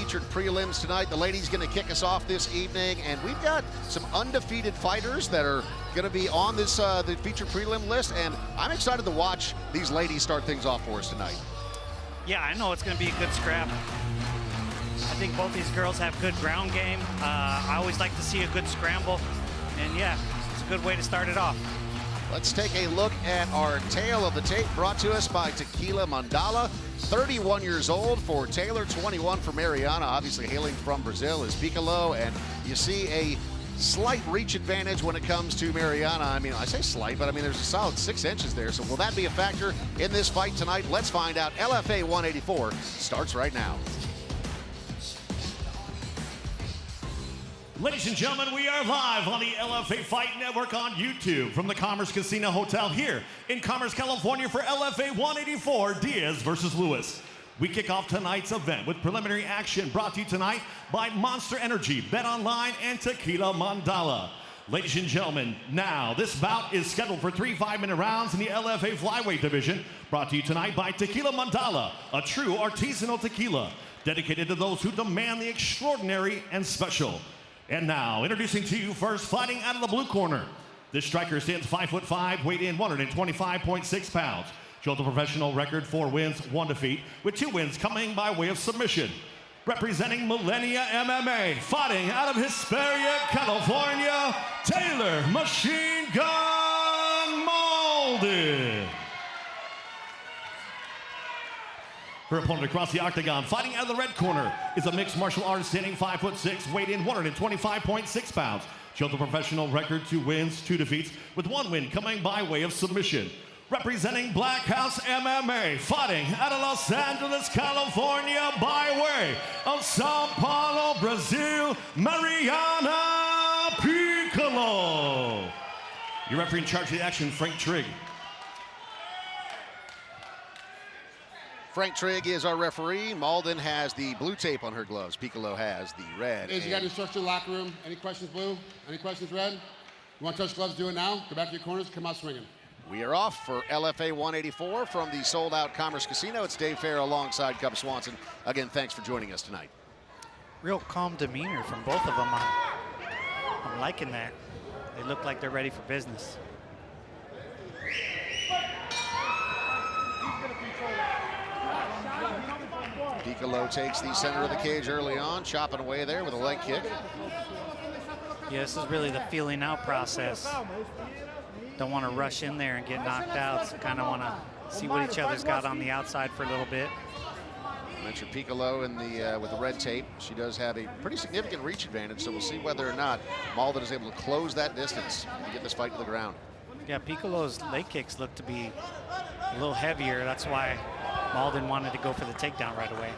featured prelims tonight. The ladies going to kick us off this evening, and we've got some undefeated fighters that are going to be on this the featured prelim list, and I'm excited to watch these ladies start things off for us tonight. Yeah, I know it's going to be a good scrap. I think both these girls have good ground game. I always like to see a good scramble, and yeah, it's a good way to start it off. Let's take a look at our tale of the tape, brought to us by Tequila Mandala. 31 years old for Taylor, 21 for Mariana. Obviously hailing from Brazil is Piccolo, and you see a slight reach advantage when it comes to Mariana. I mean, I say slight, but I mean there's a solid 6 inches there. So will that be a factor in this fight tonight? Let's find out. LFA 184 starts right now. Ladies and gentlemen, we are live on the LFA Fight Network on YouTube from the Commerce Casino Hotel here in Commerce, California for LFA 184, Diaz versus Lewis. We kick off tonight's event with preliminary action brought to you tonight by Monster Energy, Bet Online, and Tequila Mandala. Ladies and gentlemen, now this bout is scheduled for 3 5-minute rounds in the LFA Flyweight division, brought to you tonight by Tequila Mandala, a true artisanal tequila dedicated to those who demand the extraordinary and special. And now, introducing to you first, fighting out of the blue corner. This striker stands 5'5", weighed in 125.6 pounds. Shows a professional record, 4 wins, 1 defeat, with 2 wins coming by way of submission. Representing Millennia MMA, fighting out of Hesperia, California, Taylor Machine Gun Mauldin. Her opponent across the octagon, fighting out of the red corner, is a mixed martial artist standing 5'6", weighed in 125.6 pounds. Shows a professional record, 2 wins, 2 defeats, with 1 win coming by way of submission. Representing Black House MMA, fighting out of Los Angeles, California, by way of Sao Paulo, Brazil, Mariana Piccolo. Your referee in charge of the action, Frank Trigg. Frank Trigg is our referee. Mauldin has the blue tape on her gloves. Piccolo has the red. You got instruction in the locker room. Any questions, blue? Any questions, red? You want to touch gloves, do it now. Go back to your corners, come out swinging. We are off for LFA 184 from the sold-out Commerce Casino. It's Dave Fair alongside Cub Swanson. Again, thanks for joining us tonight. Real calm demeanor from both of them. I'm liking that. They look like they're ready for business. Piccolo takes the center of the cage early on, chopping away there with a leg kick. Yeah, this is really the feeling out process. Don't want to rush in there and get knocked out. So kind of want to see what each other's got on the outside for a little bit. I mentioned Piccolo in the with the red tape. She does have a pretty significant reach advantage, so we'll see whether or not Mauldin is able to close that distance and get this fight to the ground. Yeah, Piccolo's leg kicks look to be a little heavier. That's why Mauldin wanted to go for the takedown right away.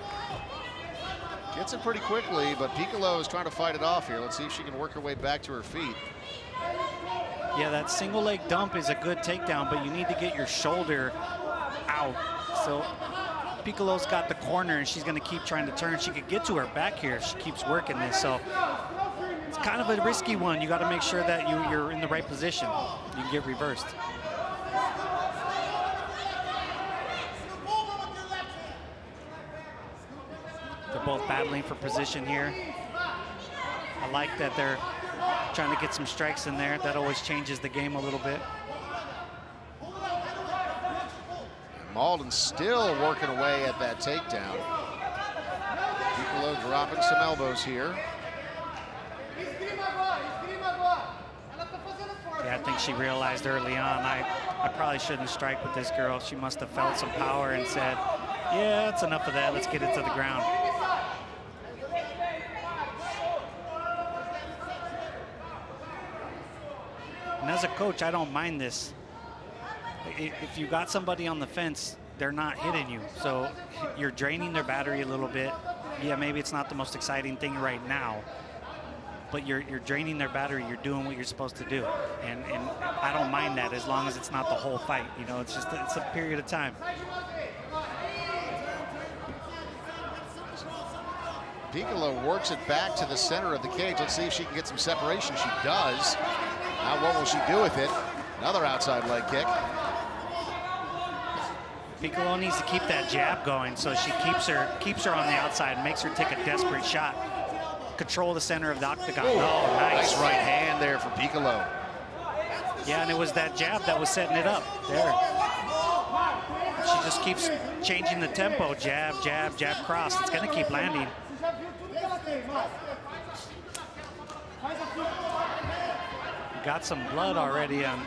Gets it pretty quickly, but Piccolo is trying to fight it off here. Let's see if she can work her way back to her feet. Yeah, that single leg dump is a good takedown, but you need to get your shoulder out. So Piccolo's got the corner, and she's going to keep trying to turn. She could get to her back here if she keeps working this. So it's kind of a risky one. You got to make sure that you're in the right position. You can get reversed. They're both battling for position here. I like that they're trying to get some strikes in there. That always changes the game a little bit. Mauldin still working away at that takedown. Piccolo dropping some elbows here. Yeah, I think she realized early on, I probably shouldn't strike with this girl. She must have felt some power and said, yeah, that's enough of that. Let's get it to the ground. And as a coach, I don't mind this. If you got somebody on the fence, they're not hitting you. So you're draining their battery a little bit. Yeah, maybe it's not the most exciting thing right now, but you're draining their battery. You're doing what you're supposed to do. And I don't mind that as long as it's not the whole fight. You know, it's just, it's a period of time. Piccolo works it back to the center of the cage. Let's see if she can get some separation. She does. Now what will she do with it? Another outside leg kick. Piccolo needs to keep that jab going, so she keeps her on the outside and makes her take a desperate shot. Control the center of the octagon. Ooh, oh, nice. Nice right hand there for Piccolo. Yeah, and it was that jab that was setting it up there. She just keeps changing the tempo. Jab, jab, jab, cross. It's going to keep landing. Got some blood already on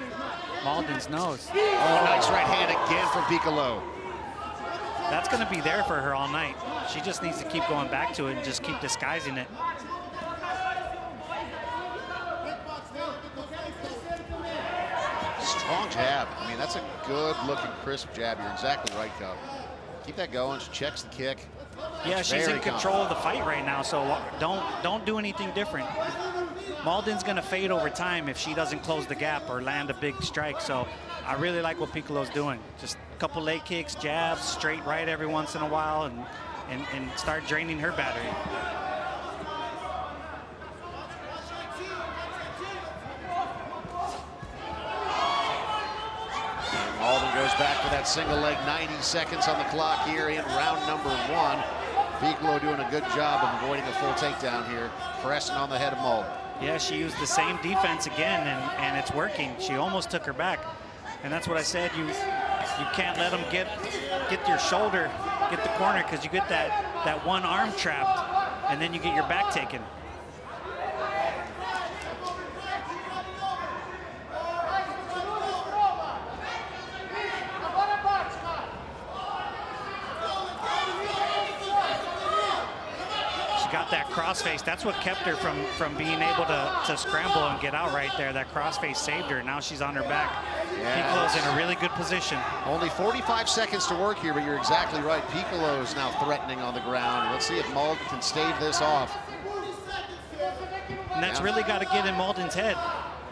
Mauldin's nose. Oh, nice right hand again from Piccolo. That's going to be there for her all night. She just needs to keep going back to it and just keep disguising it. Strong jab. I mean, that's a good-looking, crisp jab. You're exactly right, Cub. Keep that going. She checks the kick. Yeah, she's in control of the fight right now, so don't do anything different. Mauldin's going to fade over time if she doesn't close the gap or land a big strike. So I really like what Piccolo's doing. Just a couple leg kicks, jabs, straight right every once in a while, and start draining her battery. Mauldin goes back for that single leg. 90 seconds on the clock here in round number 1. Piccolo doing a good job of avoiding a full takedown here, pressing on the head of Mauldin. Yeah, she used the same defense again, and it's working. She almost took her back. And that's what I said, you can't let them get your shoulder, get the corner, because you get that one arm trapped, and then you get your back taken. Got that crossface. That's what kept her from being able to scramble and get out right there. That crossface saved her. Now she's on her back. Yeah, Piccolo's in a really good position. Only 45 seconds to work here, but you're exactly right. Piccolo is now threatening on the ground. Let's see if Mauldin can stave this off. And that's really got to get in Mauldin's head.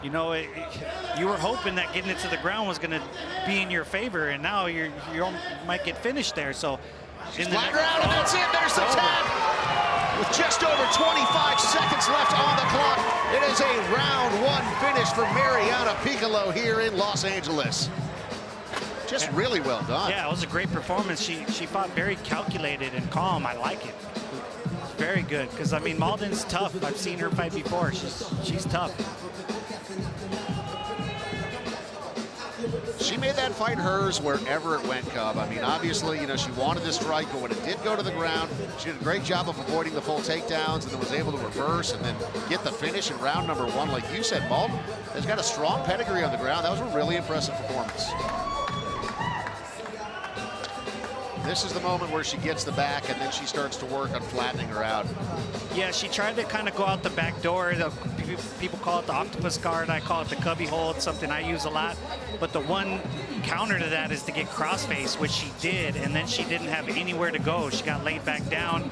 You know, you were hoping that getting it to the ground was going to be in your favor, and now you might get finished there. So she's flat ground, and that's it. There's the tap. With just over 25 seconds left on the clock, it is a round 1 finish for Mariana Piccolo here in Los Angeles. Just really well done. Yeah, it was a great performance. She fought very calculated and calm. I like it. Very good, because I mean, Mauldin's tough. I've seen her fight before. She's tough. She made that fight hers wherever it went, Cub. I mean, obviously, you know, she wanted to strike, but when it did go to the ground, she did a great job of avoiding the full takedowns and then was able to reverse and then get the finish in round number 1. Like you said, Mauldin has got a strong pedigree on the ground. That was a really impressive performance. This is the moment where she gets the back and then she starts to work on flattening her out. Yeah, she tried to kind of go out the back door. People call it the octopus guard. I call it the cubby hole. It's something I use a lot. But the one counter to that is to get crossface, which she did, and then she didn't have anywhere to go. She got laid back down.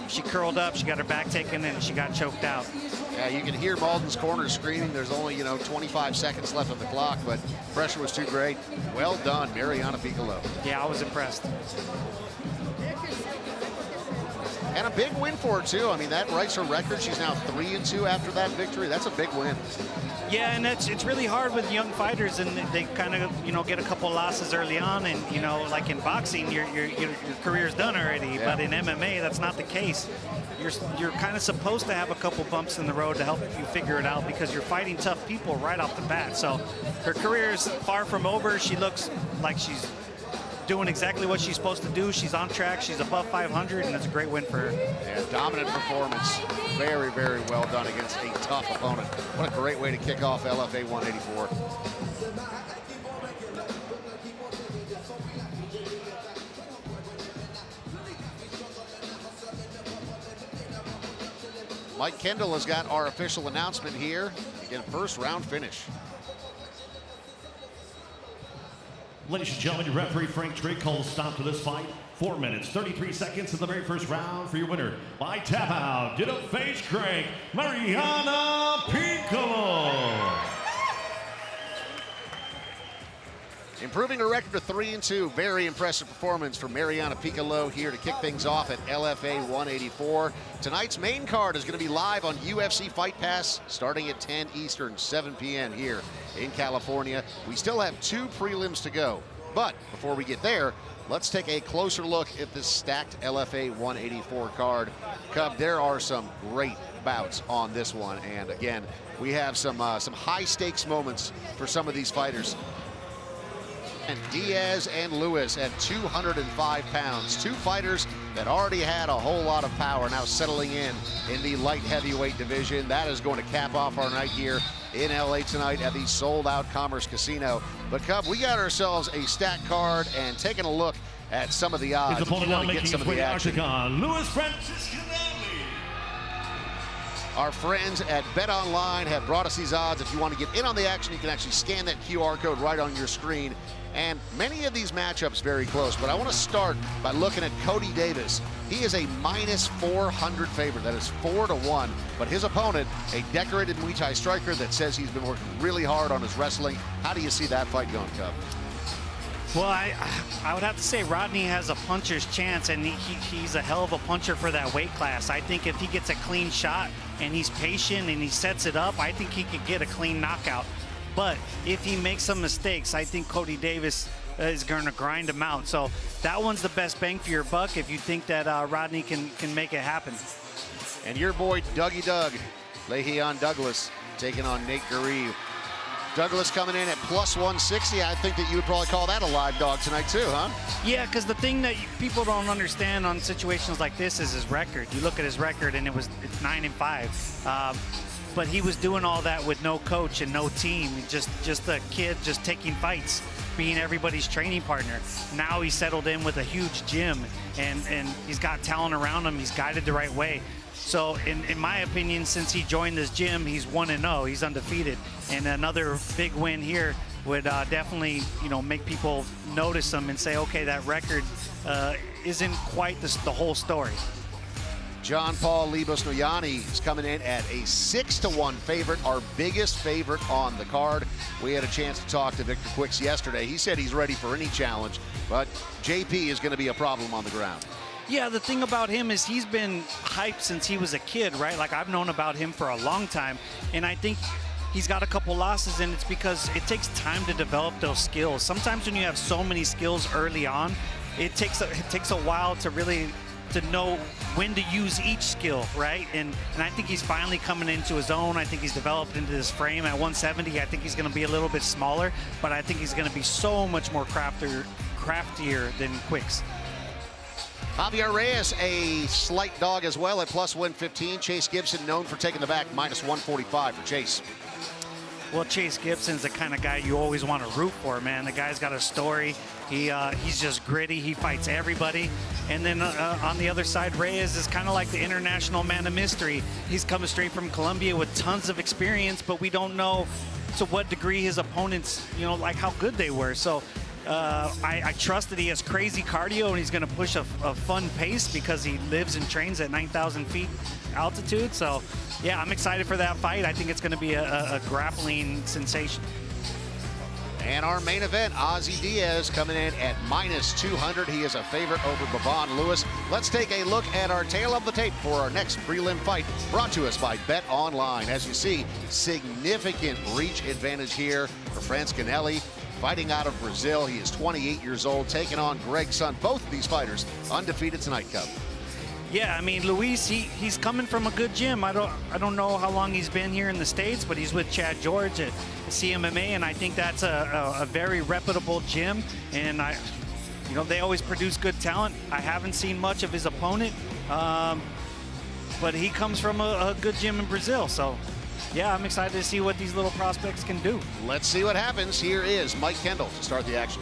She curled up. She got her back taken, and she got choked out. Yeah, you can hear Mauldin's corner screaming. There's only, 25 seconds left on the clock, but pressure was too great. Well done, Mariana Piccolo. Yeah, I was impressed. And a big win for her, too. I mean, that writes her record. She's now 3-2 after that victory. That's a big win. Yeah, and it's really hard with young fighters, and they kind of, get a couple losses early on, and, like in boxing, your career's done already. Yeah. But in MMA, that's not the case. You're kind of supposed to have a couple bumps in the road to help you figure it out, because you're fighting tough people right off the bat. So her career is far from over. She looks like she's doing exactly what she's supposed to do. She's on track. She's above 500, and it's a great win for her. Yeah, dominant performance. Very, very well done against a tough opponent. What a great way to kick off LFA 184. Mike Kendall has got our official announcement here. Again, first round finish. Ladies and gentlemen, your referee Frank Trigg calls a stop to this fight. 4 minutes, 33 seconds in the very first round for your winner. By tap out, did a face crank, Mariana Piccolo. Improving her record to 3-2. Very impressive performance for Mariana Piccolo here to kick things off at LFA 184. Tonight's main card is going to be live on UFC Fight Pass starting at 10 Eastern, 7 p.m. here in California. We still have 2 prelims to go. But before we get there, Let's take a closer look at this stacked LFA 184 card. Cub, there are some great bouts on this one, and again, we have some high stakes moments for some of these fighters. And Diaz and Lewis at 205 pounds. Two fighters that already had a whole lot of power now settling in the light heavyweight division. That is going to cap off our night here in LA tonight at the sold-out Commerce Casino. But Cub, we got ourselves a stacked card, and taking a look at some of the odds. His opponent now making his way to Octagon, Louis Francischinelli. Our friends at BetOnline have brought us these odds. If you want to get in on the action, you can actually scan that QR code right on your screen. And many of these matchups very close, but I want to start by looking at Cody Davis. He is a minus 400 favorite. That is 4-1. But his opponent, a decorated Muay Thai striker that says he's been working really hard on his wrestling. How do you see that fight going, Cub? Well, I would have to say Rodney has a puncher's chance, and he's a hell of a puncher for that weight class. I think if he gets a clean shot and he's patient and he sets it up, I think he could get a clean knockout. But if he makes some mistakes, I think Cody Davis is going to grind him out. So that one's the best bang for your buck if you think that Rodney can make it happen. And your boy Dougie Doug, Le'Veon Douglas, taking on Nate Garreau. Douglas coming in at plus 160. I think that you would probably call that a live dog tonight too, huh? Yeah, because the thing that people don't understand on situations like this is his record. You look at his record, and it's 9-5. But he was doing all that with no coach and no team, just a kid just taking fights, being everybody's training partner. Now he's settled in with a huge gym, and he's got talent around him. He's guided the right way. So in my opinion, since he joined this gym, he's 1-0. He's undefeated, and another big win here would definitely, make people notice him and say, okay, that record isn't quite the whole story. John Paul Libos Noyani is coming in at a 6-1 favorite, our biggest favorite on the card. We had a chance to talk to Victor Quicks yesterday. He said he's ready for any challenge, but JP is going to be a problem on the ground. Yeah, the thing about him is he's been hyped since he was a kid, right? Like, I've known about him for a long time, and I think he's got a couple losses, and it's because it takes time to develop those skills. Sometimes when you have so many skills early on, it takes a while to really know when to use each skill, right? And I think he's finally coming into his own. I think he's developed into this frame at 170. I think he's going to be a little bit smaller, but I think he's going to be so much more craftier than Quicks. Javier Reyes, a slight dog as well at plus 115. Chase Gibson, known for taking the back, minus 145 for Chase. Well, Chase Gibson's the kind of guy you always want to root for, man. The guy's got a story. He's just gritty. He fights everybody. And then on the other side, Reyes is kind of like the international man of mystery. He's coming straight from Colombia with tons of experience, but we don't know to what degree his opponents, like how good they were. So I trust that he has crazy cardio and he's going to push a fun pace because he lives and trains at 9,000 feet altitude. So, yeah, I'm excited for that fight. I think it's going to be a grappling sensation. And our main event, Ozzy Diaz coming in at minus 200. He is a favorite over Bavon Lewis. Let's take a look at our tail of the tape for our next prelim fight, brought to us by BetOnline. As you see, significant reach advantage here for Francischinelli, fighting out of Brazil. He is 28 years old, taking on Greg Son. Both of these fighters undefeated tonight, Cub. Yeah, I mean, Luis, he's coming from a good gym. I don't know how long he's been here in the States, but he's with Chad George at CMMA, and I think that's a very reputable gym. And they always produce good talent. I haven't seen much of his opponent, but he comes from a good gym in Brazil. So, yeah, I'm excited to see what these little prospects can do. Let's see what happens. Here is Mike Kendall to start the action.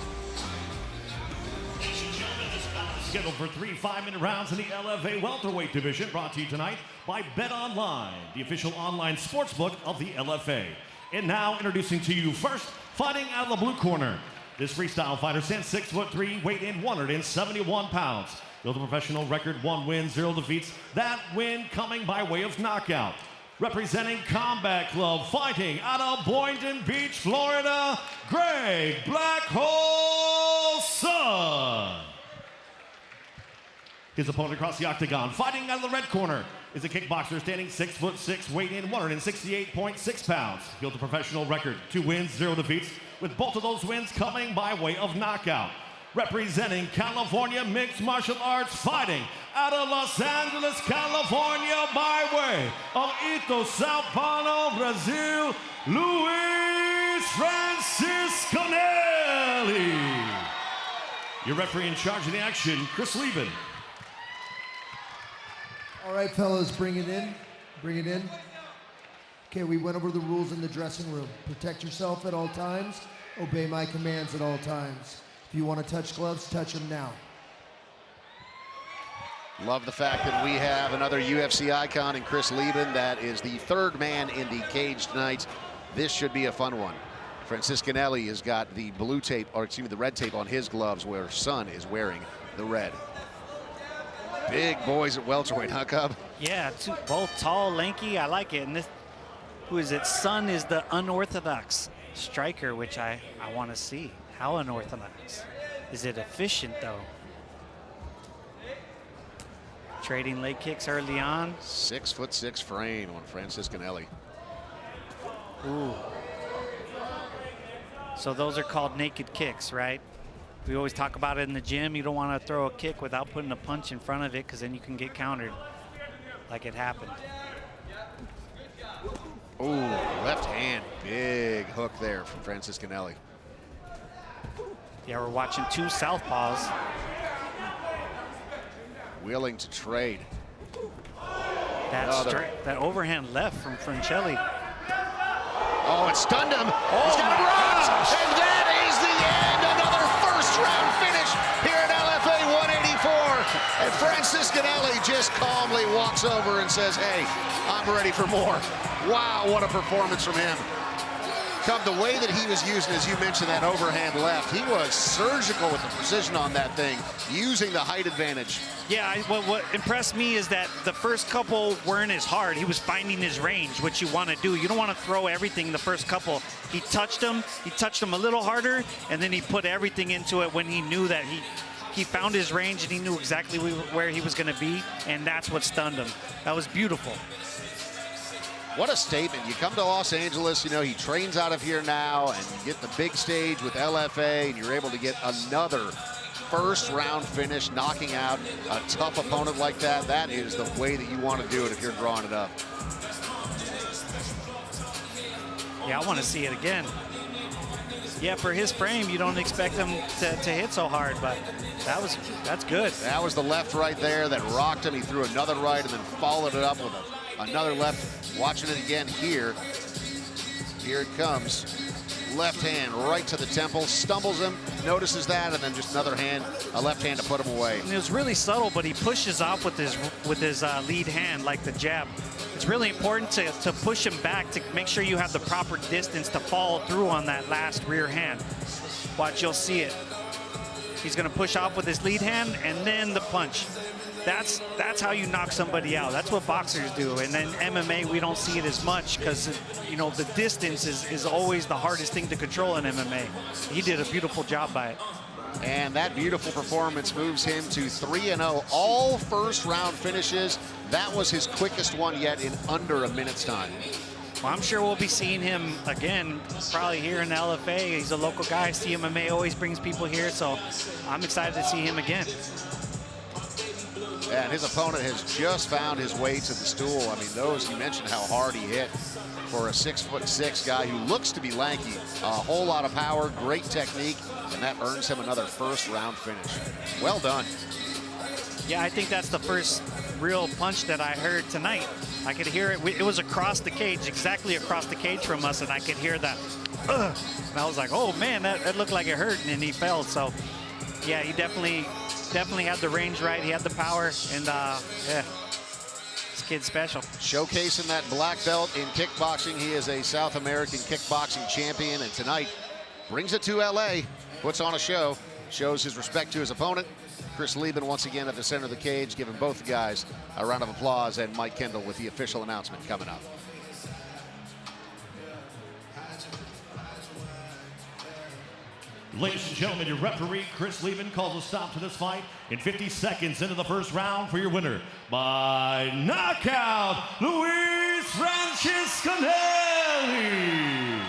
Scheduled for 3 5-minute rounds in the LFA Welterweight division, brought to you tonight by BetOnline, the official online sportsbook of the LFA. And now introducing to you first, fighting out of the blue corner. This freestyle fighter stands 6'3", weight in 171 pounds. Built a professional record, 1 win, 0 defeats. That win coming by way of knockout. Representing Combat Club, fighting out of Boynton Beach, Florida, Greg Black Hole Son. His opponent across the octagon, fighting out of the red corner, is a kickboxer standing 6'6", weight in 168.6 pounds. Built a professional record, 2 wins, 0 defeats, with both of those wins coming by way of knockout. representing California Mixed Martial Arts, fighting out of Los Angeles, California, by way of Ito, Sao Paulo, Brazil, Luis Francischinelli. Your referee in charge of the action, Chris Lieben. All right, fellas, bring it in. Bring it in. Okay, we went over the rules in the dressing room. Protect yourself at all times. Obey my commands at all times. If you want to touch gloves, touch them now. Love the fact that we have another UFC icon in Chris Lieben. That is the third man in the cage tonight. This should be a fun one. Francischinelli has got the blue tape, or excuse me, the red tape on his gloves, where Son is wearing the red. Big boys at welterweight, huh, Cub? Yeah, both tall, lanky. I like it. And this, who is it? Son is the unorthodox striker, which I want to see. How unorthodox? Is it efficient, though? Trading leg kicks early on. 6'6" frame on Francischinelli. Ooh. So those are called naked kicks, right? We always talk about it in the gym. You don't want to throw a kick without putting a punch in front of it, because then you can get countered like it happened. Ooh, left hand. Big hook there from Francischinelli. Yeah, we're watching two southpaws. Willing to trade. That overhand left from Francischinelli. Oh, it stunned him. He's got him rocked. And that is the end. Another first-round finish here at LFA 184. And Francischinelli just calmly walks over and says, hey, I'm ready for more. Wow, what a performance from him. Come, the way that he was using, as you mentioned, that overhand left, he was surgical with the precision on that thing, using the height advantage. Yeah, what impressed me is that the first couple weren't as hard. He was finding his range, which you want to do. You don't want to throw everything the first couple. He touched him a little harder, and then he put everything into it when he knew that he found his range and he knew exactly where he was going to be, and that's what stunned him. That was beautiful. What a statement. You come to Los Angeles, you know, he trains out of here now, and you get the big stage with LFA, and you're able to get another first-round finish, knocking out a tough opponent like that. That is the way that you want to do it if you're drawing it up. Yeah, I want to see it again. Yeah, for his frame, you don't expect him to hit so hard, but that's good. That was the left right there that rocked him. He threw another right and then followed it up with another left. Watching it again here. Here it comes. Left hand right to the temple, stumbles him, notices that, and then just another hand, a left hand to put him away. And it was really subtle, but he pushes off with his lead hand, like the jab. It's really important to push him back to make sure you have the proper distance to follow through on that last rear hand. Watch, you'll see it. He's going to push off with his lead hand and then the punch. That's how you knock somebody out. That's what boxers do. And then MMA, we don't see it as much because, you know, the distance is always the hardest thing to control in MMA. He did a beautiful job by it. And that beautiful performance moves him to 3-0, all first-round finishes. That was his quickest one yet in under a minute's time. Well, I'm sure we'll be seeing him again, probably here in the LFA. He's a local guy. CMMA always brings people here, so I'm excited to see him again. And his opponent has just found his way to the stool. I mean, you mentioned how hard he hit for a 6'6" guy who looks to be lanky. A whole lot of power, great technique, and that earns him another first-round finish. Well done. Yeah, I think that's the first real punch that I heard tonight. I could hear it. It was across the cage, exactly across the cage from us, and I could hear that. Ugh. And I was like, oh, man, that looked like it hurt, and then he fell. So, yeah, he definitely had the range right. He had the power, and yeah, this kid's special. Showcasing that black belt in kickboxing. He is a South American kickboxing champion, and tonight brings it to LA, puts on a show, shows his respect to his opponent. Chris Lieben once again at the center of the cage, giving both guys a round of applause, and Mike Kendall with the official announcement coming up. Ladies and gentlemen, your referee, Chris Lieben, calls a stop to this fight in 50 seconds into the first round for your winner by knockout, Luis Francischinelli.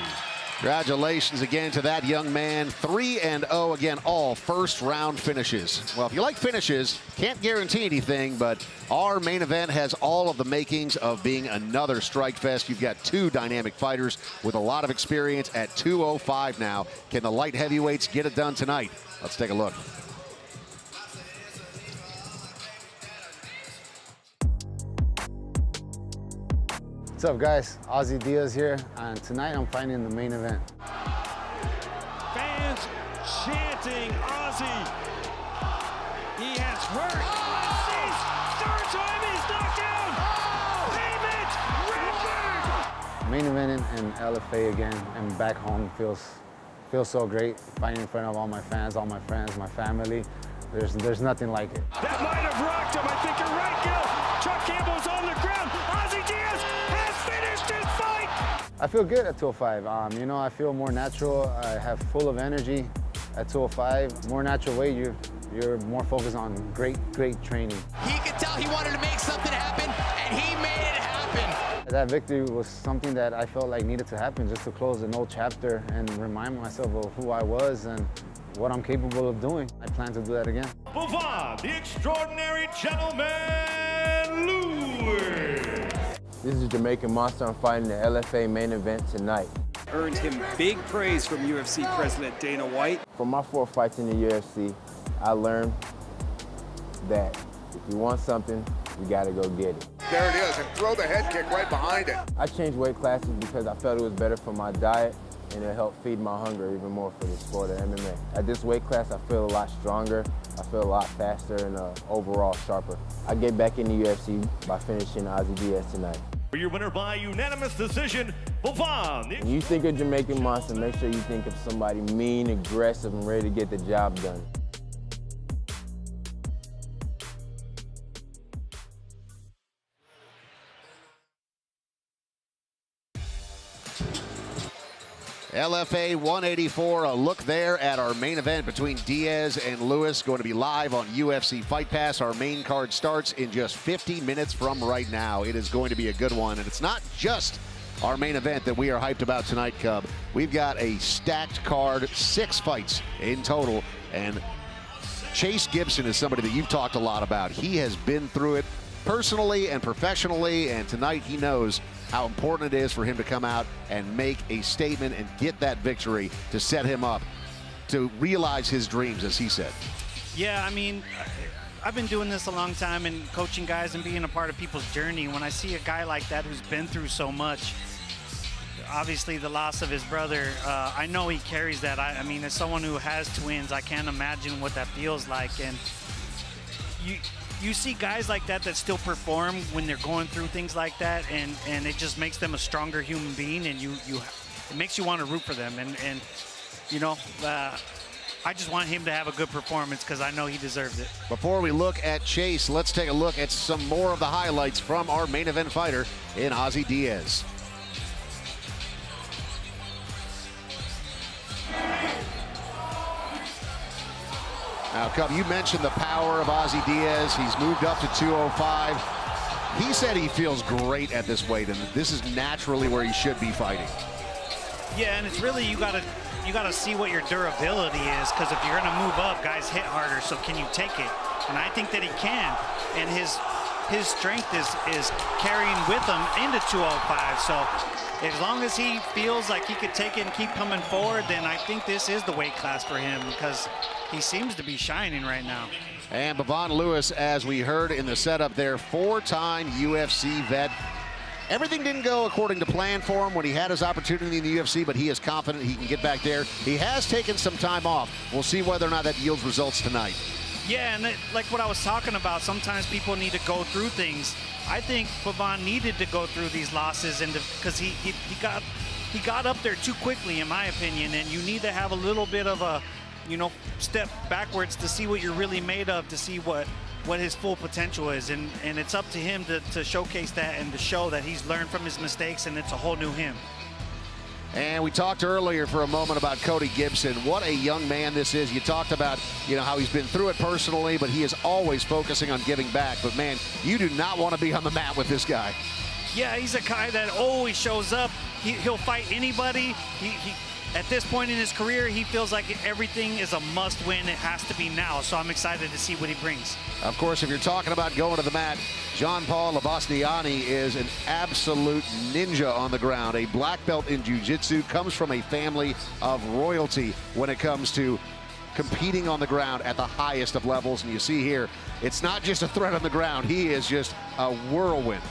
Congratulations again to that young man. 3-0, again, all first-round finishes. Well, if you like finishes, can't guarantee anything, but our main event has all of the makings of being another strike fest. You've got two dynamic fighters with a lot of experience at 205 now. Can the light heavyweights get it done tonight? Let's take a look. What's up, guys? Ozzy Diaz here, and tonight I'm fighting in the main event. Fans chanting Ozzy. He has hurt. Third time he's knocked out. Payment record. Main event in LFA again, and back home feels so great. Fighting in front of all my fans, all my friends, my family. There's nothing like it. That might have rocked him. I think you're right, Gil. Chuck Campbell's on the ground. Ozzy Diaz has finished his fight. I feel good at 205. You know, I feel more natural. I have full of energy at 205. More natural weight. You're more focused on great training. He could tell he wanted to make something happen, and he made it happen. That victory was something that I felt like needed to happen, just to close an old chapter and remind myself of who I was and what I'm capable of doing. I plan to do that again. Bavon, the extraordinary gentleman, Lewis. This is Jamaican Monster. I'm fighting the LFA main event tonight. Earned him big praise from UFC President Dana White. From my 4 fights in the UFC, I learned that if you want something, you gotta go get it. There it is, and throw the head kick right behind it. I changed weight classes because I felt it was better for my diet, and it helped feed my hunger even more for the sport of MMA. At this weight class, I feel a lot stronger, I feel a lot faster, and overall sharper. I get back in the UFC by finishing Ozzy Diaz tonight. For your winner by unanimous decision, Bavon. When you think of Jamaican Monster, make sure you think of somebody mean, aggressive, and ready to get the job done. LFA 184, a look there at our main event between Diaz and Lewis, going to be live on UFC Fight Pass. Our main card starts in just 50 minutes from right now. It is going to be a good one, and it's not just our main event that we are hyped about tonight, Cub. We've got a stacked card, 6 fights in total, and Chase Gibson is somebody that you've talked a lot about. He has been through it personally and professionally, and tonight he knows how important it is for him to come out and make a statement and get that victory to set him up to realize his dreams, as he said. Yeah, I mean, I've been doing this a long time and coaching guys and being a part of people's journey. When I see a guy like that who's been through so much, obviously the loss of his brother, I know he carries that. I mean, as someone who has twins, I can't imagine what that feels like. And you see guys like that still perform when they're going through things like that, and it just makes them a stronger human being, and it makes you want to root for them. And you know, I just want him to have a good performance because I know he deserves it. Before we look at Chase, let's take a look at some more of the highlights from our main event fighter in Ozzy Diaz. Now, Cub, you mentioned the power of Ozzy Diaz. He's moved up to 205. He said he feels great at this weight, and this is naturally where he should be fighting. Yeah, and it's really, you gotta see what your durability is, because if you're gonna move up, guys hit harder, so can you take it? And I think that he can, and his strength is carrying with him into 205, so as long as he feels like he could take it and keep coming forward, then I think this is the weight class for him, because he seems to be shining right now. And Bavon Lewis, as we heard in the setup there, 4-time UFC vet. Everything didn't go according to plan for him when he had his opportunity in the UFC, but he is confident he can get back there. He has taken some time off. We'll see whether or not that yields results tonight. Yeah, and like what I was talking about, sometimes people need to go through things. I think Bavon needed to go through these losses, and because he got up there too quickly, in my opinion, and you need to have a little bit of a, you know, step backwards to see what you're really made of, to see what his full potential is, and it's up to him to showcase that and to show that he's learned from his mistakes, and it's a whole new him. And we talked earlier for a moment about Cody Gibson. What a young man this is. You talked about, you know, how he's been through it personally, but he is always focusing on giving back. But man, you do not want to be on the mat with this guy. Yeah, he's a guy that always shows up. He'll fight anybody. at this point in his career, he feels like everything is a must-win. It has to be now. So I'm excited to see what he brings. Of course, if you're talking about going to the mat, John Paul Labasniani is an absolute ninja on the ground. A black belt in jiu-jitsu, comes from a family of royalty when it comes to competing on the ground at the highest of levels. And you see here, it's not just a threat on the ground. He is just a whirlwind.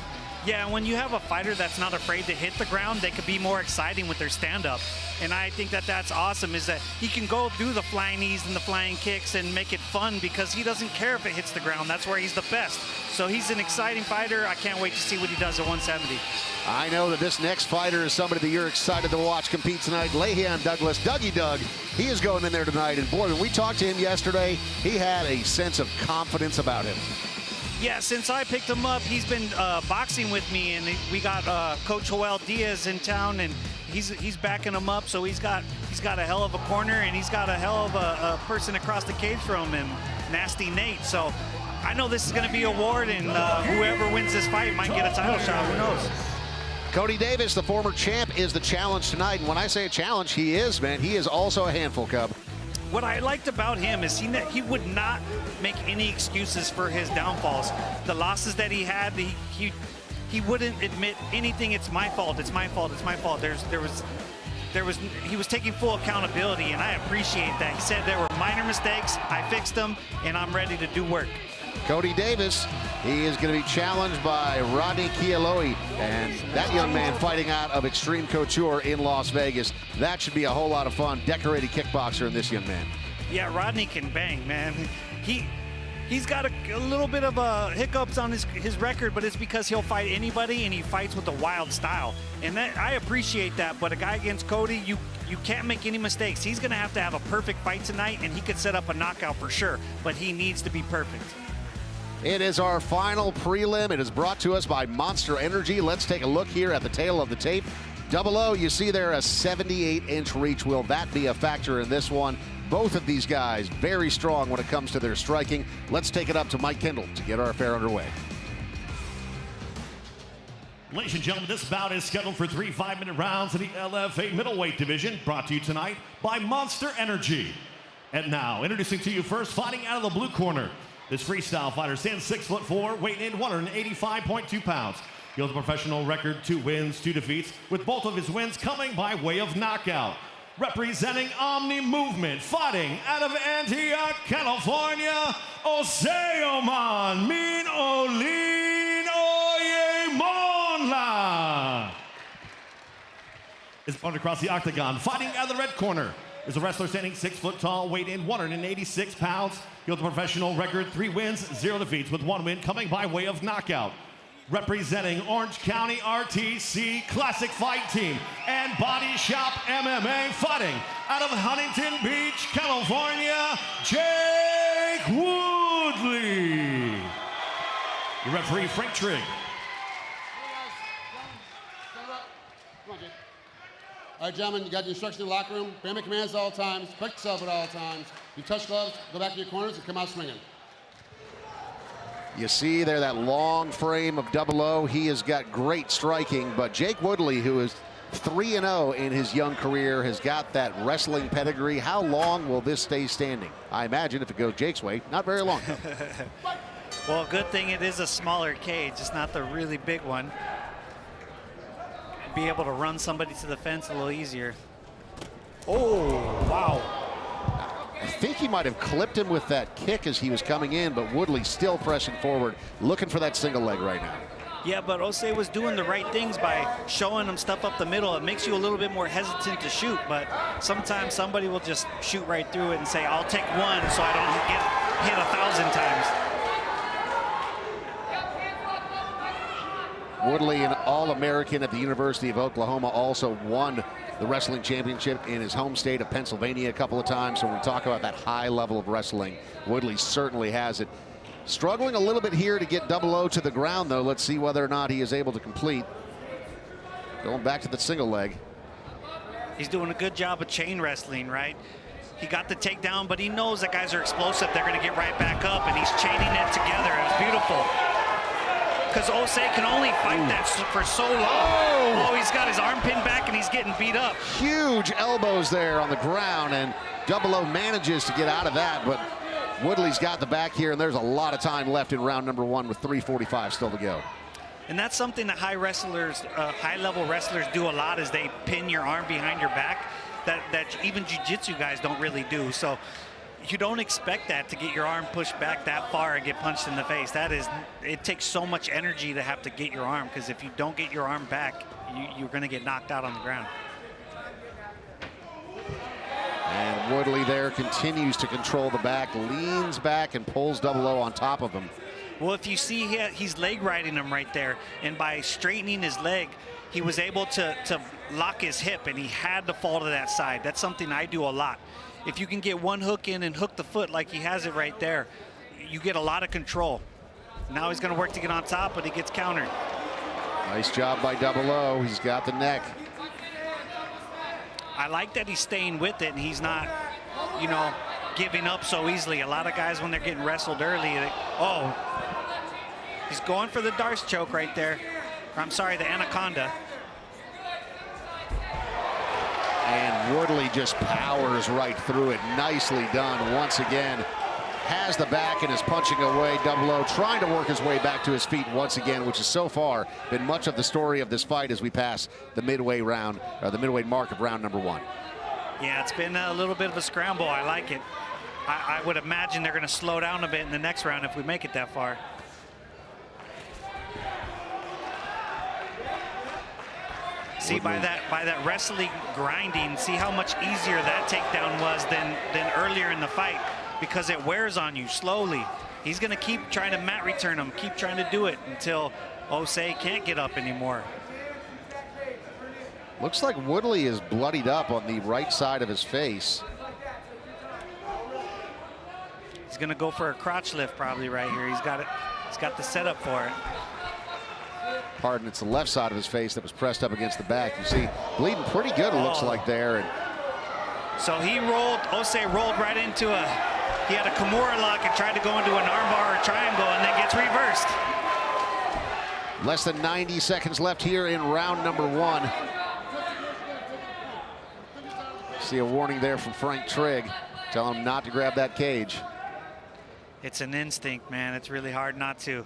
Yeah, when you have a fighter that's not afraid to hit the ground, they could be more exciting with their stand-up. And I think that that's awesome, is that he can go do the flying knees and the flying kicks and make it fun because he doesn't care if it hits the ground. That's where he's the best. So he's an exciting fighter. I can't wait to see what he does at 170. I know that this next fighter is somebody that you're excited to watch compete tonight. Le'Veon Douglas, Dougie Doug, he is going in there tonight. And boy, when we talked to him yesterday, he had a sense of confidence about him. Yeah, since I picked him up, he's been boxing with me, and we got Coach Joel Diaz in town, and he's backing him up. So he's got a hell of a corner, and he's got a hell of a person across the cage from him, Nasty Nate. So I know this is going to be a war, and whoever wins this fight might get a title shot. Who knows? Cody Davis, the former champ, is the challenge tonight. And when I say a challenge, he is, man. He is also a handful, Cub. What I liked about him is he would not make any excuses for his downfalls. The losses that he had, he wouldn't admit anything. It's my fault. It's my fault. It's my fault. He was taking full accountability, and I appreciate that. He said there were minor mistakes. I fixed them, and I'm ready to do work. Cody Davis, he is going to be challenged by Rodney Kieloi, and that young man fighting out of Extreme Couture in Las Vegas. That should be a whole lot of fun. Decorated kickboxer in this young man. Yeah, Rodney can bang, man. He's got a little bit of hiccups on his record, but it's because he'll fight anybody, and he fights with a wild style. And that, I appreciate that, but a guy against Cody, you can't make any mistakes. He's going to have a perfect fight tonight, and he could set up a knockout for sure, but he needs to be perfect. It is our final prelim. It is brought to us by Monster Energy. Let's take a look here at the tail of the tape. Double O, you see there a 78-inch reach. Will that be a factor in this one? Both of these guys very strong when it comes to their striking. Let's take it up to Mike Kendall to get our affair underway. Ladies and gentlemen, this bout is scheduled for 3 5-minute rounds in the LFA Middleweight division, brought to you tonight by Monster Energy. And now, introducing to you first, fighting out of the blue corner. This freestyle fighter stands 6'4", weighing in 185.2 pounds. He holds a professional record, 2 wins, 2 defeats, with both of his wins coming by way of knockout. Representing Omni Movement, fighting out of Antioch, California, Oseyiomon Min Olin Oiyemhonlan. His opponent across the octagon, fighting out of the red corner, is a wrestler standing 6 foot tall, weighing in 186 pounds. He holds a professional record, 3 wins, 0 defeats, with 1 win coming by way of knockout. Representing Orange County RTC Classic Fight Team and Body Shop MMA, fighting out of Huntington Beach, California, Jake Woodley. The referee, Frank Trigg. All right, gentlemen, you got the instructions in the locker room. Family commands at all times. Protect yourself at all times. You touch gloves, go back to your corners, and come out swinging. You see there that long frame of Double O. He has got great striking, but Jake Woodley, who is 3-0 in his young career, has got that wrestling pedigree. How long will this stay standing? I imagine if it goes Jake's way, not very long. Well, good thing it is a smaller cage. It's not the really big one. Be able to run somebody to the fence a little easier. Oh, wow. I think he might have clipped him with that kick as he was coming in, but Woodley still pressing forward, looking for that single leg right now. Yeah, but Osei was doing the right things by showing him stuff up the middle. It makes you a little bit more hesitant to shoot, but sometimes somebody will just shoot right through it and say, I'll take one so I don't get hit 1,000 times. Woodley, an All-American at the University of Oklahoma, also won the wrestling championship in his home state of Pennsylvania a couple of times. So when we talk about that high level of wrestling, Woodley certainly has it. Struggling a little bit here to get Double O to the ground, though. Let's see whether or not he is able to complete. Going back to the single leg. He's doing a good job of chain wrestling, right? He got the takedown, but he knows that guys are explosive. They're going to get right back up, and he's chaining it together. It was beautiful. because Osei can only fight that for so long. Oh, he's got his arm pinned back and he's getting beat up. Huge elbows there on the ground, and Double O manages to get out of that, but Woodley's got the back here, and there's a lot of time left in round number 1 with 3:45 still to go. And that's something that high-level wrestlers do a lot, is they pin your arm behind your back. That even jiu-jitsu guys don't really do. So you don't expect that, to get your arm pushed back that far and get punched in the face. It takes so much energy to have to get your arm, because if you don't get your arm back, you're going to get knocked out on the ground. And Woodley there continues to control the back, leans back and pulls Double O on top of him. Well, if you see, he's leg riding him right there, and by straightening his leg, he was able to lock his hip, and he had to fall to that side. That's something I do a lot. If you can get one hook in and hook the foot like he has it right there, you get a lot of control. Now he's going to work to get on top, but he gets countered. Nice job by Double O. He's got the neck. I like that he's staying with it, and he's not, giving up so easily. A lot of guys, when they're getting wrestled early, he's going for the Darce choke right there. I'm sorry, the Anaconda. And Woodley just powers right through it. Nicely done once again. Has the back and is punching away. Double O trying to work his way back to his feet once again, which has so far been much of the story of this fight as we pass the midway round, or the midway mark of round number 1. Yeah, it's been a little bit of a scramble. I like it. I would imagine they're going to slow down a bit in the next round if we make it that far. See, by that wrestling grinding, see how much easier that takedown was than earlier in the fight, because it wears on you slowly. He's going to keep trying to mat return him, keep trying to do it until Osei can't get up anymore. Looks like Woodley is bloodied up on the right side of his face. He's going to go for a crotch lift probably right here. He's got the setup for it. Pardon, it's the left side of his face that was pressed up against the back. You see, bleeding pretty good, it looks like there. And so Osei rolled right into he had a Kimura lock and tried to go into an armbar or triangle, and then gets reversed. Less than 90 seconds left here in round number 1. See a warning there from Frank Trigg, telling him not to grab that cage. It's an instinct, man. It's really hard not to.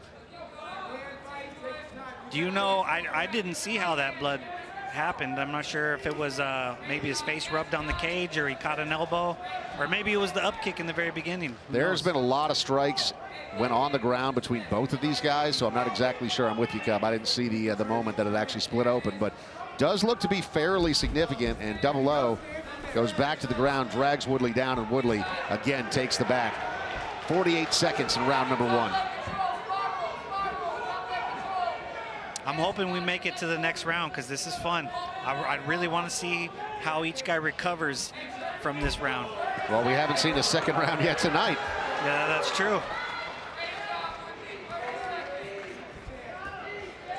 Do you know, I didn't see how that blood happened. I'm not sure if it was maybe his face rubbed on the cage, or he caught an elbow, or maybe it was the up kick in the very beginning. There's been a lot of strikes went on the ground between both of these guys, so I'm not exactly sure. I'm with you, Cub. I didn't see the moment that it actually split open, but does look to be fairly significant, and Double O goes back to the ground, drags Woodley down, and Woodley again takes the back. 48 seconds in round number 1. I'm hoping we make it to the next round, because this is fun. I really want to see how each guy recovers from this round. Well, we haven't seen a second round yet tonight. Yeah, that's true.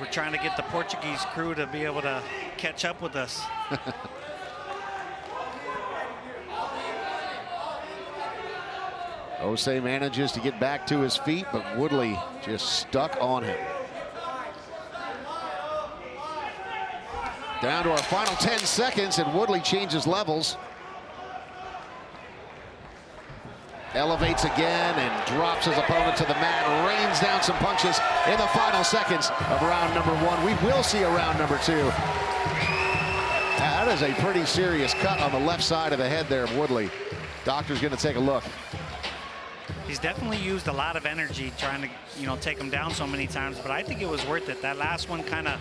We're trying to get the Portuguese crew to be able to catch up with us. Osei manages to get back to his feet, but Woodley just stuck on him. Down to our final 10 seconds, and Woodley changes levels. Elevates again and drops his opponent to the mat, rains down some punches in the final seconds of round number 1. We will see a round number 2. That is a pretty serious cut on the left side of the head there of Woodley. Doctor's going to take a look. He's definitely used a lot of energy trying to, take him down so many times, but I think it was worth it. That last one kind of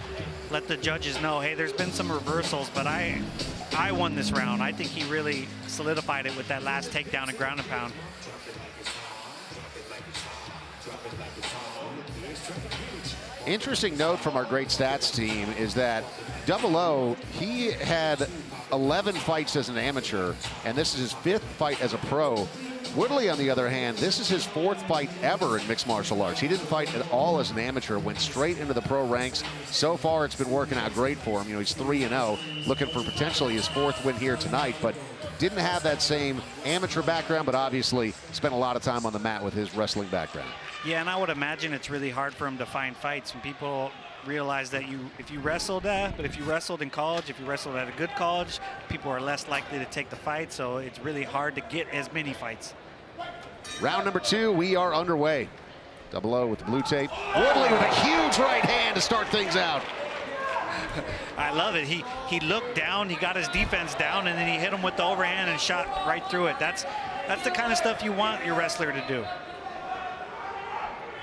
let the judges know, hey, there's been some reversals, but I won this round. I think he really solidified it with that last takedown and ground and pound. Interesting note from our great stats team is that Double O, he had 11 fights as an amateur, and this is his 5th fight as a pro. Woodley, on the other hand, this is his 4th fight ever in mixed martial arts. He didn't fight at all as an amateur, went straight into the pro ranks. So far, it's been working out great for him. He's 3-0, looking for potentially his 4th win here tonight. But didn't have that same amateur background, but obviously spent a lot of time on the mat with his wrestling background. Yeah, and I would imagine it's really hard for him to find fights when people realize that if you wrestled in college, if you wrestled at a good college, people are less likely to take the fight, so it's really hard to get as many fights. Round number 2, we are underway. Double O with the blue tape. Woodley with a huge right hand to start things out. I love it. He looked down, he got his defense down, and then he hit him with the overhand and shot right through it. That's the kind of stuff you want your wrestler to do.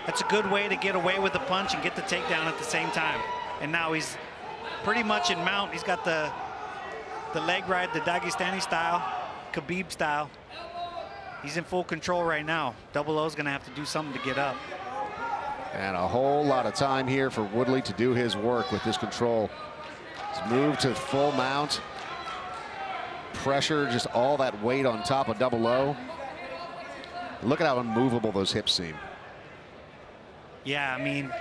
That's a good way to get away with the punch and get the takedown at the same time. And now he's pretty much in mount. He's got the leg ride, the Dagestani style, Khabib style. He's in full control right now. Double O's gonna have to do something to get up. And a whole lot of time here for Woodley to do his work with this control. He's moved to full mount. Pressure, just all that weight on top of Double O. Look at how unmovable those hips seem. Yeah, I mean,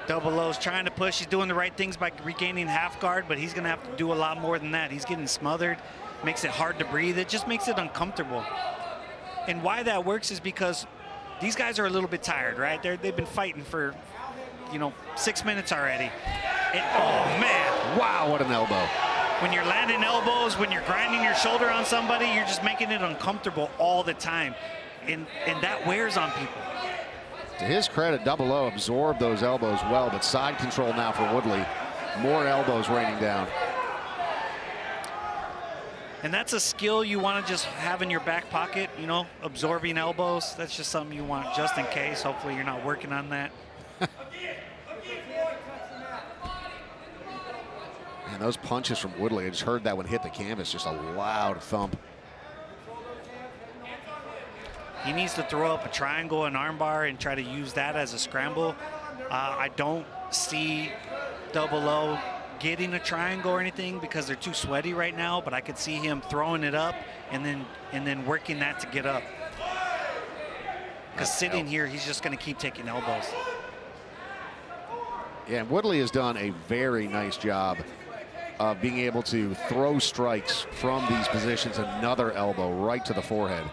Double O's trying to push. He's doing the right things by regaining half guard, but he's going to have to do a lot more than that. He's getting smothered, makes it hard to breathe. It just makes it uncomfortable. And why that works is because these guys are a little bit tired, right? They've been fighting for, 6 minutes already. And, oh, man. Wow, what an elbow. When you're landing elbows, when you're grinding your shoulder on somebody, you're just making it uncomfortable all the time. And that wears on people. To his credit, Double O absorbed those elbows well, but side control now for Woodley. More elbows raining down. And that's a skill you want to just have in your back pocket, absorbing elbows. That's just something you want just in case. Hopefully you're not working on that. Man, those punches from Woodley, I just heard that one hit the canvas, just a loud thump. He needs to throw up a triangle and armbar and try to use that as a scramble. I don't see Double O getting a triangle or anything because they're too sweaty right now, but I could see him throwing it up and then working that to get up. Because sitting here, he's just going to keep taking elbows. Yeah, and Woodley has done a very nice job of being able to throw strikes from these positions. Another elbow right to the forehead.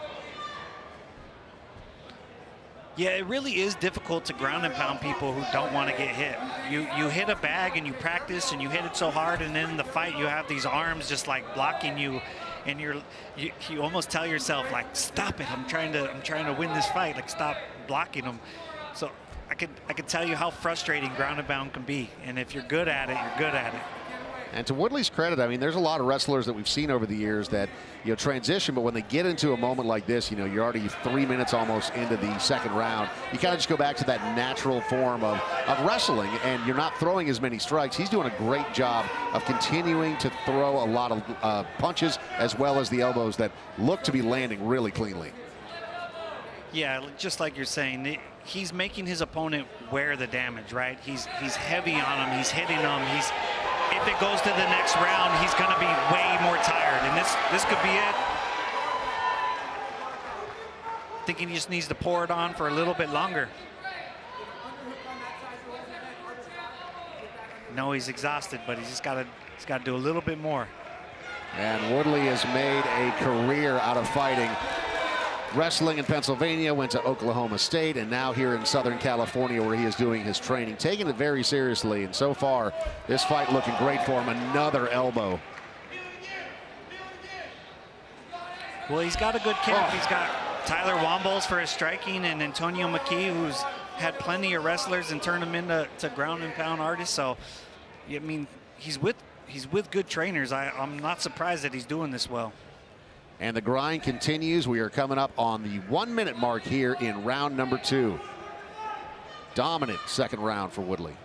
Yeah, it really is difficult to ground and pound people who don't want to get hit. You hit a bag and you practice and you hit it so hard, and then in the fight you have these arms just like blocking you, and you almost tell yourself like, stop it, I'm trying to win this fight, like stop blocking them. So I could tell you how frustrating ground and pound can be, and if you're good at it, you're good at it. And to Woodley's credit, I mean, there's a lot of wrestlers that we've seen over the years that, transition, but when they get into a moment like this, you're already 3 minutes almost into the second round. You kind of just go back to that natural form of wrestling, and you're not throwing as many strikes. He's doing a great job of continuing to throw a lot of punches, as well as the elbows that look to be landing really cleanly. Yeah, just like you're saying, he's making his opponent wear the damage, right? He's heavy on him, he's hitting him, if it goes to the next round, he's going to be way more tired, and this could be it. I think he just needs to pour it on for a little bit longer. No, he's exhausted, but he's got to do a little bit more. And Woodley has made a career out of fighting. Wrestling in Pennsylvania, went to Oklahoma State, and now here in Southern California where he is doing his training, taking it very seriously. And so far, this fight looking great for him. Another elbow. Well, he's got a good camp. He's got Tyler Wambles for his striking and Antonio McKee, who's had plenty of wrestlers and turned them into ground and pound artists. So, I mean, he's with good trainers. I'm not surprised that he's doing this well. And the grind continues. We are coming up on the 1 minute mark here in round number 2. Dominant second round for Woodley.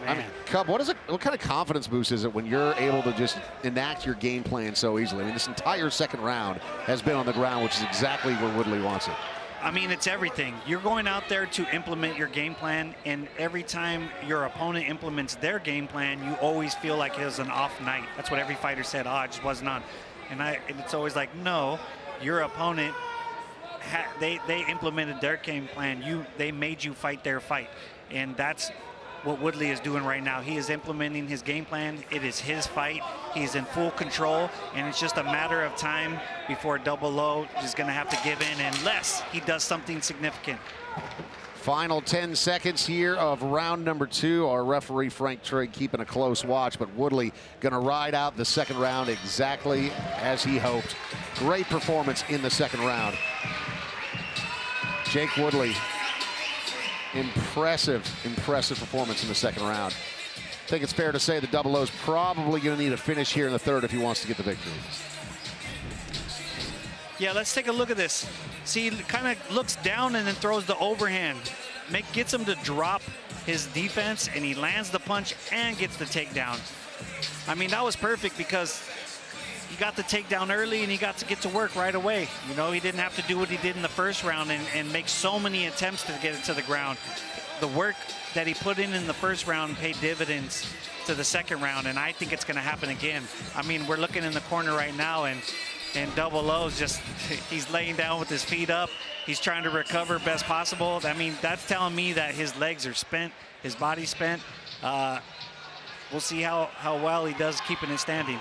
I mean, Cub, what kind of confidence boost is it when you're able to just enact your game plan so easily? I mean, this entire second round has been on the ground, which is exactly where Woodley wants it. I mean, it's everything. You're going out there to implement your game plan, and every time your opponent implements their game plan, you always feel like it was an off night. That's what every fighter said. Oh, I just wasn't on. And it's always like, no, your opponent, they implemented their game plan. They made you fight their fight, and that's what Woodley is doing right now. He is implementing his game plan. It is his fight. He's in full control, and it's just a matter of time before Double O is going to have to give in unless he does something significant. Final 10 seconds here of round number 2. Our referee, Frank Trigg, keeping a close watch, but Woodley going to ride out the second round exactly as he hoped. Great performance in the second round. Jake Woodley, impressive performance in the second round. I think it's fair to say that Double O's probably going to need a finish here in the third if he wants to get the victory. Yeah, let's take a look at this. See, he kind of looks down and then throws the overhand. Gets him to drop his defense, and he lands the punch and gets the takedown. I mean, that was perfect because he got the takedown early and he got to get to work right away. You know, he didn't have to do what he did in the first round and make so many attempts to get it to the ground. The work that he put in the first round paid dividends to the second round, and I think it's going to happen again. I mean, we're looking in the corner right now, and Double O's just, he's laying down with his feet up. He's trying to recover best possible. I mean, that's telling me that his legs are spent, his body's spent. We'll see how well he does keeping it standing.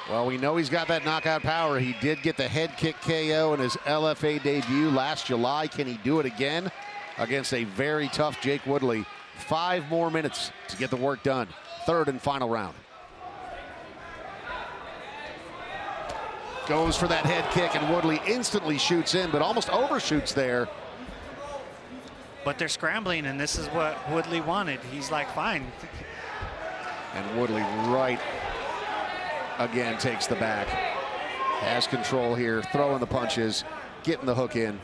Well, we know he's got that knockout power. He did get the head kick KO in his LFA debut last July. Can he do it again against a very tough Jake Woodley? 5 more minutes to get the work done. Third and final round. Goes for that head kick, and Woodley instantly shoots in, but almost overshoots there. But they're scrambling, and this is what Woodley wanted. He's like, fine. And Woodley right again takes the back. Has control here, throwing the punches, getting the hook in.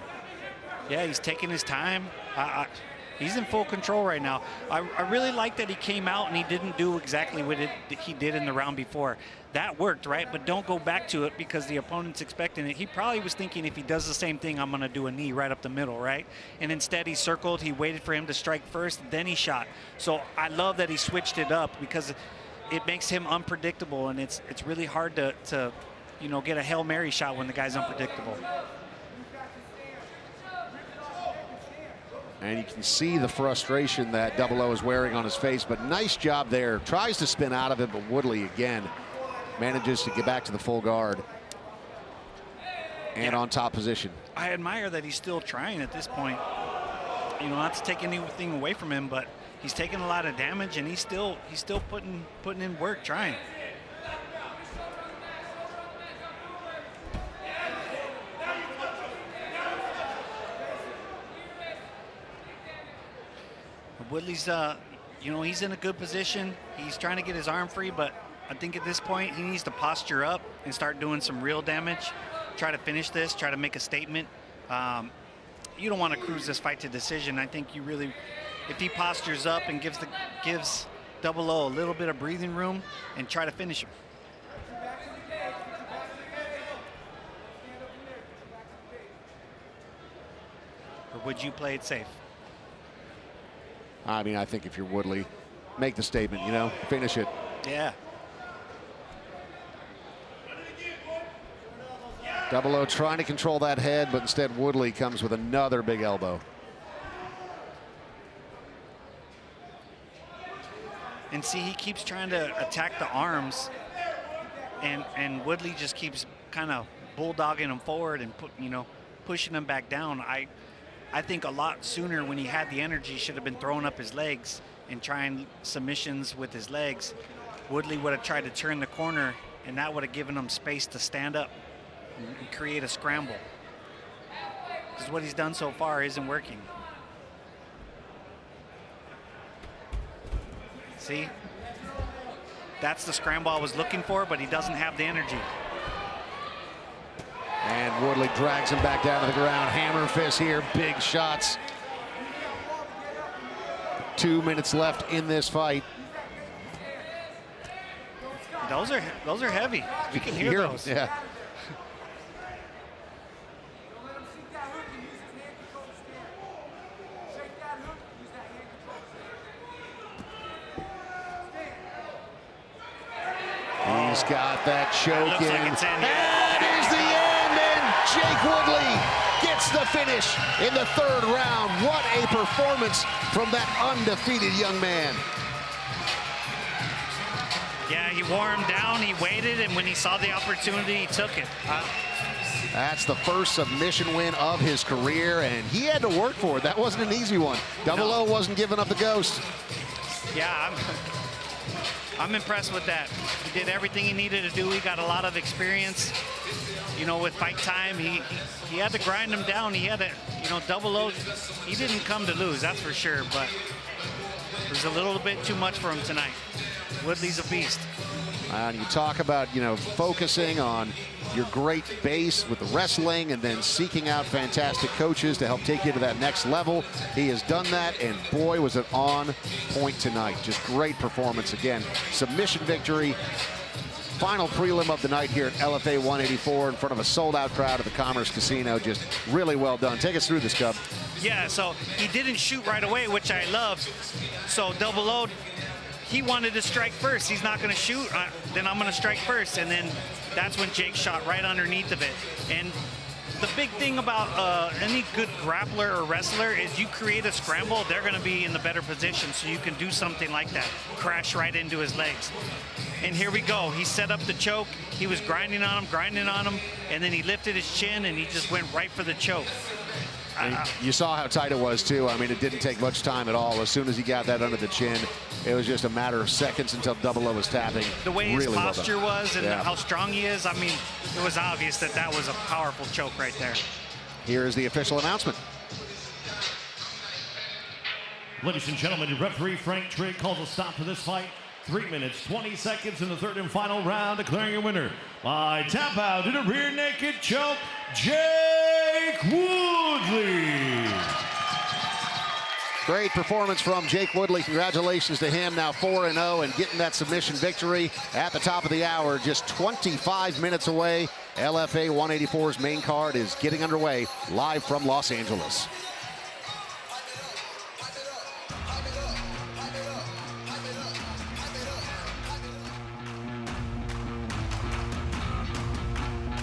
Yeah, he's taking his time. He's in full control right now. I really like that he came out and he didn't do exactly what he did in the round before. That worked, right? But don't go back to it because the opponent's expecting it. He probably was thinking if he does the same thing, I'm going to do a knee right up the middle, right? And instead he circled, he waited for him to strike first, then he shot. So I love that he switched it up because it makes him unpredictable, and it's really hard to you know, get a Hail Mary shot when the guy's unpredictable. And you can see the frustration that Double O is wearing on his face, but nice job there. Tries to spin out of it, but Woodley again manages to get back to the full guard and on top position. I admire that he's still trying at this point. You know, not to take anything away from him, but he's taking a lot of damage and he's still putting in work, trying. Woodley's, you know, he's in a good position. He's trying to get his arm free, but I think at this point he needs to posture up and start doing some real damage. Try to finish this, try to make a statement. You don't want to cruise this fight to decision. I think you really, if he postures up and gives Double O a little bit of breathing room and try to finish him. Or would you play it safe? I mean, I think if you're Woodley, make the statement, you know, finish it. Yeah. Double O trying to control that head, but instead Woodley comes with another big elbow. And see, he keeps trying to attack the arms, and Woodley just keeps kind of bulldogging him forward and pushing him back down. I think a lot sooner when he had the energy should have been throwing up his legs and trying submissions with his legs. Woodley would have tried to turn the corner, and that would have given him space to stand up and create a scramble. Because what he's done so far isn't working. See? That's the scramble I was looking for, but he doesn't have the energy. And Woodley drags him back down to the ground. Hammer fist here, big shots. 2 minutes left in this fight. Those are heavy. You can hear those. Yeah. He's got that choke in. Like it's in. And here's the end, and Jake Woodley gets the finish in the third round. What a performance from that undefeated young man. Yeah, he wore him down, he waited, and when he saw the opportunity, he took it. That's the first submission win of his career, and he had to work for it. That wasn't an easy one. Double O wasn't giving up the ghost. Yeah, I'm impressed with that. He did everything he needed to do. He got a lot of experience. You know, with fight time, he had to grind him down. He had to, you know, Double O, he didn't come to lose, that's for sure, but it was a little bit too much for him tonight. Woodley's a beast. And you talk about, you know, focusing on your great base with the wrestling and then seeking out fantastic coaches to help take you to that next level. He has done that, and boy, was it on point tonight. Just great performance again. Submission victory. Final prelim of the night here at LFA 184 in front of a sold-out crowd at the Commerce Casino. Just really well done. Take us through this, Cub. Yeah, so he didn't shoot right away, which I loved. So Double O, he wanted to strike first. He's not going to shoot, then I'm going to strike first. And then that's when Jake shot right underneath of it. And the big thing about any good grappler or wrestler is you create a scramble, they're going to be in the better position, so you can do something like that, crash right into his legs. And here we go. He set up the choke. He was grinding on him, and then he lifted his chin, and he just went right for the choke. You saw how tight it was, too. I mean, it didn't take much time at all. As soon as he got that under the chin, it was just a matter of seconds until Double O was tapping. The way his really posture was and yeah. how strong he is, I mean, it was obvious that that was a powerful choke right there. Here is the official announcement. Ladies and gentlemen, referee Frank Trigg calls a stop to this fight. 3 minutes, 20 seconds in the third and final round, declaring a winner by tap out to the rear naked choke, Jake Woodley. Great performance from Jake Woodley. Congratulations to him, now 4-0 and getting that submission victory at the top of the hour, just 25 minutes away. LFA 184's main card is getting underway live from Los Angeles.